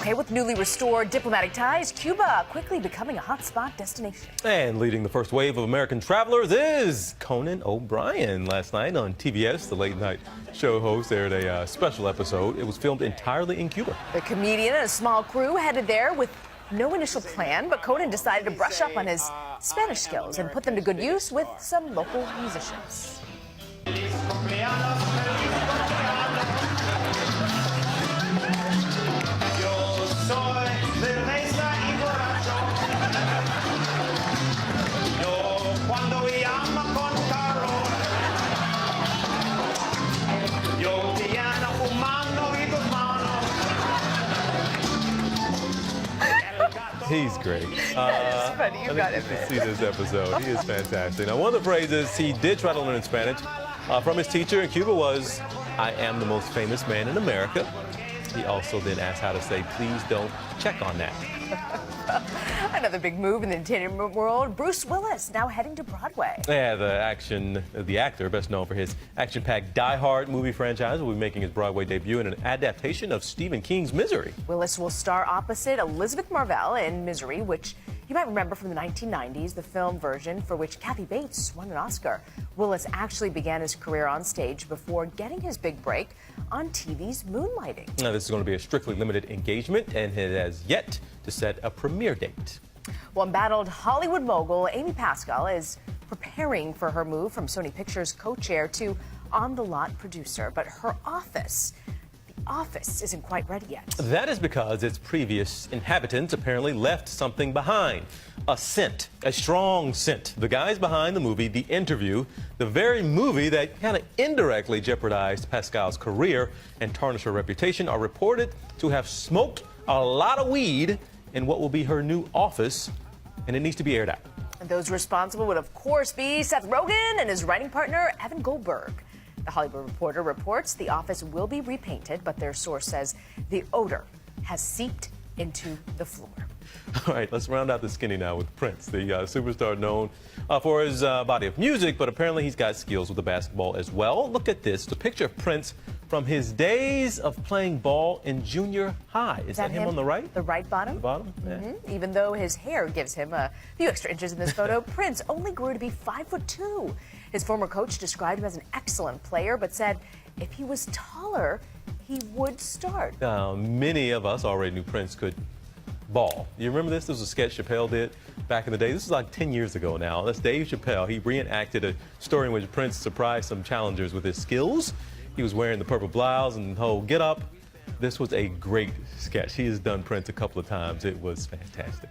Okay, with newly restored diplomatic ties, Cuba quickly becoming a hotspot destination. And leading the first wave of American travelers is Conan O'Brien. Last night on TBS, the late-night show host aired a special episode. It was filmed entirely in Cuba. The comedian and a small crew headed there with no initial plan, but Conan decided to brush up on his Spanish skills and put them to good use with some local musicians. He's great. That is funny. You got it, man. See this episode. He is fantastic. Now, one of the phrases he did try to learn in Spanish from his teacher in Cuba was, "I am the most famous man in America." He also then asked how to say, "Please don't check on that." Another big move in the entertainment world, Bruce Willis now heading to Broadway. Yeah, the actor, best known for his action-packed Die Hard movie franchise, will be making his Broadway debut in an adaptation of Stephen King's Misery. Willis will star opposite Elizabeth Marvell in Misery, which you might remember from the 1990s, the film version for which Kathy Bates won an Oscar. Willis actually began his career on stage before getting his big break on TV's Moonlighting. Now, this is going to be a strictly limited engagement, and it has yet to set a premiere date. Well, embattled Hollywood mogul Amy Pascal is preparing for her move from Sony Pictures co-chair to on-the-lot producer, but her office isn't quite ready yet. That is because its previous inhabitants apparently left something behind. A scent, a strong scent. The guys behind the movie, The Interview, the very movie that kind of indirectly jeopardized Pascal's career and tarnished her reputation, are reported to have smoked a lot of weed in what will be her new office, and it needs to be aired out. And those responsible would, of course, be Seth Rogen and his writing partner, Evan Goldberg. The Hollywood Reporter reports the office will be repainted, but their source says the odor has seeped into the floor. All right, let's round out the skinny now with Prince, the superstar known for his body of music, but apparently he's got skills with the basketball as well. Look at this, the picture of Prince from his days of playing ball in junior high. Is that him on the right? The right bottom? The bottom? Yeah. Even though his hair gives him a few extra inches in this photo, Prince only grew to be 5'2". His former coach described him as an excellent player, but said if he was taller, he would start. Many of us already knew Prince could ball. You remember this? This was a sketch Chappelle did back in the day. This is like 10 years ago now. That's Dave Chappelle. He reenacted a story in which Prince surprised some challengers with his skills. He was wearing the purple blouse and the whole get up. This was a great sketch. He has done Prince a couple of times. It was fantastic.